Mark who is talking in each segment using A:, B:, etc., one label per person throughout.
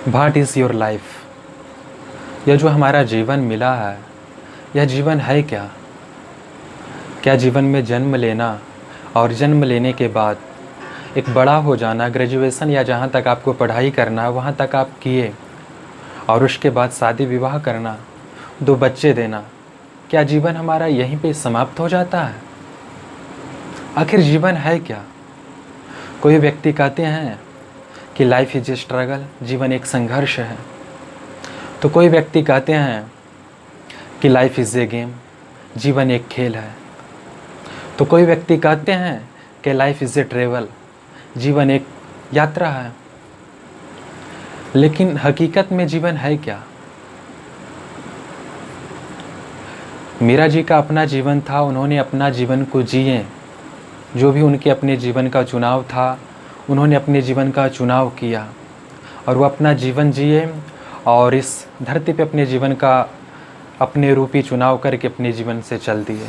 A: What is your life. यह जो हमारा जीवन मिला है, यह जीवन है क्या? क्या जीवन में जन्म लेना और जन्म लेने के बाद एक बड़ा हो जाना, ग्रेजुएशन या जहाँ तक आपको पढ़ाई करना है वहाँ तक आप किए, और उसके बाद शादी विवाह करना, 2 बच्चे देना, क्या जीवन हमारा यहीं पे समाप्त हो जाता है? आखिर जीवन है क्या? कोई व्यक्ति कहते हैं कि लाइफ इज ए स्ट्रगल, जीवन एक संघर्ष है। तो कोई व्यक्ति कहते हैं कि लाइफ इज़ ए गेम, जीवन एक खेल है। तो कोई व्यक्ति कहते हैं कि लाइफ इज़ ए ट्रेवल, जीवन एक यात्रा है। लेकिन हकीकत में जीवन है क्या? मीरा जी का अपना जीवन था, उन्होंने अपना जीवन को जिए। जो भी उनके अपने जीवन का चुनाव था, उन्होंने अपने जीवन का चुनाव किया और वो अपना जीवन जिए और इस धरती पे अपने जीवन का अपने रूपी चुनाव करके अपने जीवन से चल दिए।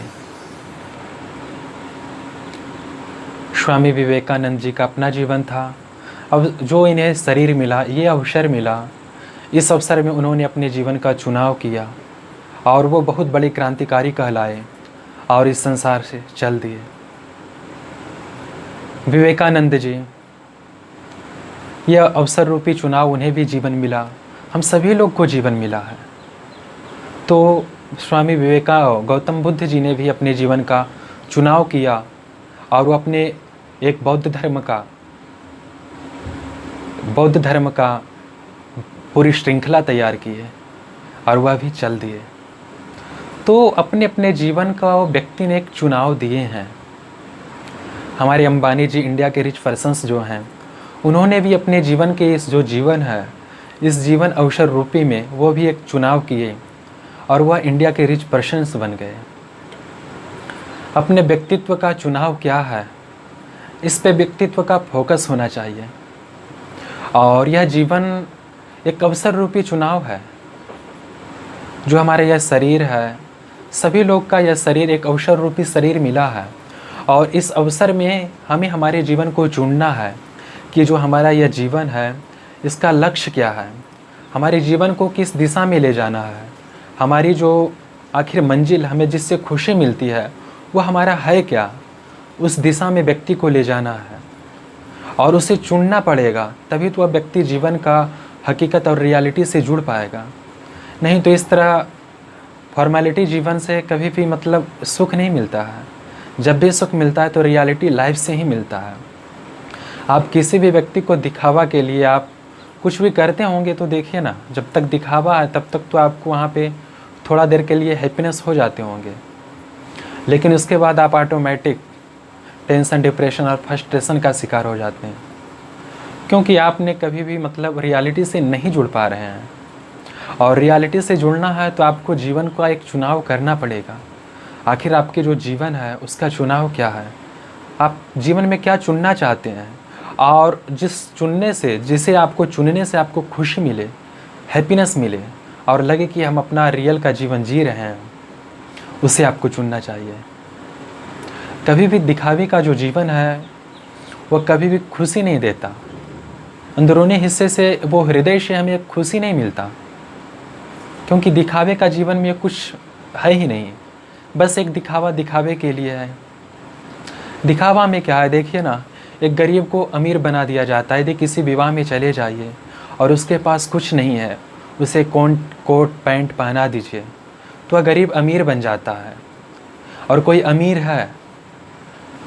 A: स्वामी विवेकानंद जी का अपना जीवन था। अब जो इन्हें शरीर मिला, ये अवसर मिला, इस अवसर में उन्होंने अपने जीवन का चुनाव किया और वो बहुत बड़े क्रांतिकारी कहलाए और इस संसार से चल दिए। विवेकानंद जी, यह अवसर रूपी चुनाव उन्हें भी जीवन मिला, हम सभी लोग को जीवन मिला है। तो स्वामी गौतम बुद्ध जी ने भी अपने जीवन का चुनाव किया और वो अपने एक बौद्ध धर्म का पूरी श्रृंखला तैयार की है और वह भी चल दिए। तो अपने अपने जीवन का व्यक्ति ने एक चुनाव दिए हैं। हमारे अंबानी जी, इंडिया के रिच पर्सन्स जो हैं, उन्होंने भी अपने जीवन के इस जो जीवन है, इस जीवन अवसर रूपी में वो भी एक चुनाव किए और वह इंडिया के रिच पर्सन्स बन गए। अपने व्यक्तित्व का चुनाव क्या है, इस पे व्यक्तित्व का फोकस होना चाहिए। और यह जीवन एक अवसर रूपी चुनाव है। जो हमारा यह शरीर है, सभी लोग का यह शरीर एक अवसर रूपी शरीर मिला है और इस अवसर में हमें हमारे जीवन को चुनना है कि जो हमारा यह जीवन है, इसका लक्ष्य क्या है, हमारे जीवन को किस दिशा में ले जाना है, हमारी जो आखिर मंजिल हमें जिससे खुशी मिलती है वो हमारा है क्या, उस दिशा में व्यक्ति को ले जाना है और उसे चुनना पड़ेगा। तभी तो वह व्यक्ति जीवन का हकीकत और रियलिटी से जुड़ पाएगा। नहीं तो इस तरह फॉर्मेलिटी जीवन से कभी भी मतलब सुख नहीं मिलता है। जब भी सुख मिलता है तो रियलिटी लाइफ से ही मिलता है। आप किसी भी व्यक्ति को दिखावा के लिए आप कुछ भी करते होंगे तो देखिए ना, जब तक दिखावा है तब तक तो आपको वहाँ पे थोड़ा देर के लिए हैप्पीनेस हो जाते होंगे, लेकिन उसके बाद आप ऑटोमेटिक टेंशन, डिप्रेशन और फ्रस्ट्रेशन का शिकार हो जाते हैं, क्योंकि आपने कभी भी मतलब रियलिटी से नहीं जुड़ पा रहे हैं। और रियलिटी से जुड़ना है तो आपको जीवन का एक चुनाव करना पड़ेगा। आखिर आपके जो जीवन है उसका चुनाव क्या है, आप जीवन में क्या चुनना चाहते हैं, और जिसे आपको चुनने से आपको खुशी मिले, हैप्पीनेस मिले और लगे कि हम अपना रियल का जीवन जी रहे हैं, उसे आपको चुनना चाहिए। कभी भी दिखावे का जो जीवन है वह कभी भी खुशी नहीं देता। अंदरूनी हिस्से से, वो हृदय से हमें खुशी नहीं मिलता, क्योंकि दिखावे का जीवन में कुछ है ही नहीं। बस एक दिखावा दिखावे के लिए है। दिखावा में क्या है, देखिए ना, एक गरीब को अमीर बना दिया जाता है। यदि किसी विवाह में चले जाइए और उसके पास कुछ नहीं है, उसे कोट पैंट पहना दीजिए तो वह गरीब अमीर बन जाता है। और कोई अमीर है,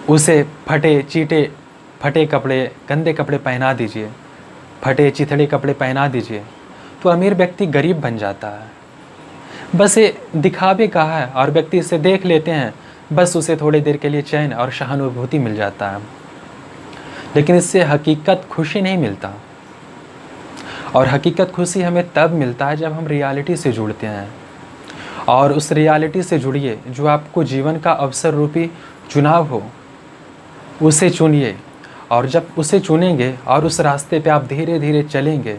A: उसे फटे कपड़े, गंदे कपड़े पहना दीजिए, फटे चिथड़े कपड़े पहना दीजिए तो अमीर व्यक्ति गरीब बन जाता है। बस ये दिखावे का है और व्यक्ति इसे देख लेते हैं, बस उसे थोड़ी देर के लिए चैन और सहानुभूति मिल जाता है, लेकिन इससे हकीकत खुशी नहीं मिलता। और हकीकत खुशी हमें तब मिलता है जब हम रियलिटी से जुड़ते हैं। और उस रियलिटी से जुड़िए जो आपको जीवन का अवसर रूपी चुनाव हो, उसे चुनिए। और जब उसे चुनेंगे और उस रास्ते पे आप धीरे धीरे चलेंगे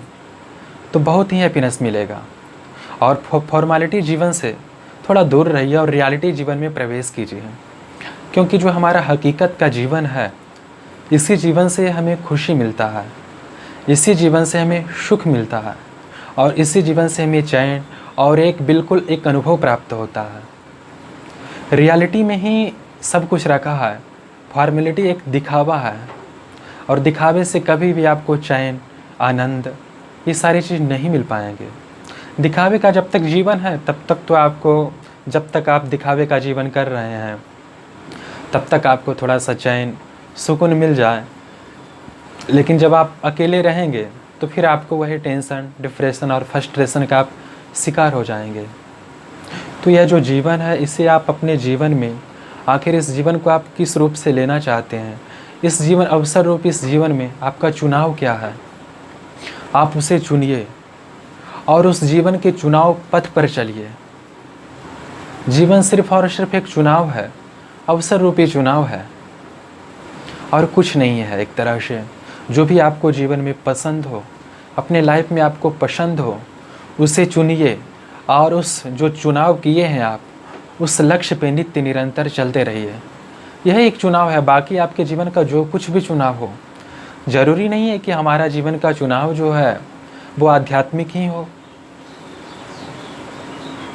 A: तो बहुत ही हैप्पीनेस मिलेगा। और फॉर्मेलिटी जीवन से थोड़ा दूर रहिए और रियलिटी जीवन में प्रवेश कीजिए, क्योंकि जो हमारा हकीकत का जीवन है, इसी जीवन से हमें खुशी मिलता है। इसी जीवन से हमें सुख मिलता है और इसी जीवन से हमें चैन और एक बिल्कुल एक अनुभव प्राप्त होता है। रियलिटी में ही सब कुछ रखा है, फॉर्मेलिटी एक दिखावा है और दिखावे से कभी भी आपको चैन, आनंद, ये सारी चीज़ नहीं मिल पाएंगे। दिखावे का जब तक जीवन है तब तक तो आपको, जब तक आप दिखावे का जीवन कर रहे हैं तब तक आपको थोड़ा सा चैन, सुकून मिल जाए, लेकिन जब आप अकेले रहेंगे तो फिर आपको वही टेंशन, डिप्रेशन और फ्रस्ट्रेशन का आप शिकार हो जाएंगे। तो यह जो जीवन है इसे आप अपने जीवन में, आखिर इस जीवन को आप किस रूप से लेना चाहते हैं, इस जीवन अवसर रूप इस जीवन में आपका चुनाव क्या है, आप उसे चुनिए और उस जीवन के चुनाव पथ पर चलिए। जीवन सिर्फ और सिर्फ एक चुनाव है, अवसर रूपी चुनाव है और कुछ नहीं है। एक तरह से जो भी आपको जीवन में पसंद हो, अपने लाइफ में आपको पसंद हो, उसे चुनिए और उस जो चुनाव किए हैं आप, उस लक्ष्य पे नित्य निरंतर चलते रहिए। यह एक चुनाव है। बाकी आपके जीवन का जो कुछ भी चुनाव हो, ज़रूरी नहीं है कि हमारा जीवन का चुनाव जो है वो आध्यात्मिक ही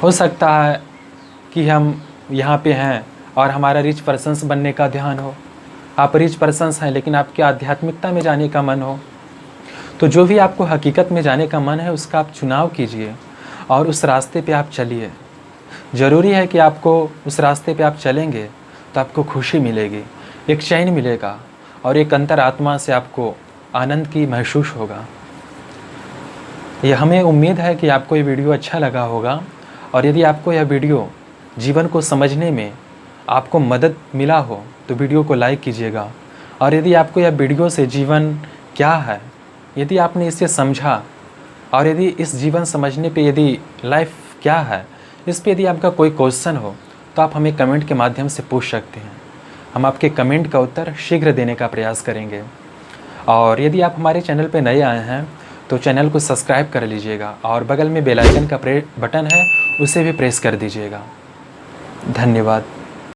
A: हो सकता है कि हम यहाँ पे हैं और हमारा रिच पर्सन्स बनने का ध्यान हो। आप रिच पर्सन्स हैं लेकिन आपकी आध्यात्मिकता में जाने का मन हो, तो जो भी आपको हकीकत में जाने का मन है उसका आप चुनाव कीजिए और उस रास्ते पे आप चलिए। ज़रूरी है कि आपको उस रास्ते पे आप चलेंगे तो आपको खुशी मिलेगी, एक चैन मिलेगा और एक अंतरात्मा से आपको आनंद की महसूस होगा। यह हमें उम्मीद है कि आपको ये वीडियो अच्छा लगा होगा और यदि आपको यह वीडियो जीवन को समझने में आपको मदद मिला हो तो वीडियो को लाइक कीजिएगा। और यदि आपको यह वीडियो से जीवन क्या है, यदि आपने इसे समझा और यदि इस जीवन समझने पे यदि लाइफ क्या है, इस पे यदि आपका कोई क्वेश्चन हो तो आप हमें कमेंट के माध्यम से पूछ सकते हैं। हम आपके कमेंट का उत्तर शीघ्र देने का प्रयास करेंगे। और यदि आप हमारे चैनल पर नए आए हैं तो चैनल को सब्सक्राइब कर लीजिएगा और बगल में बेल आइकन का बटन है उसे भी प्रेस कर दीजिएगा। धन्यवाद।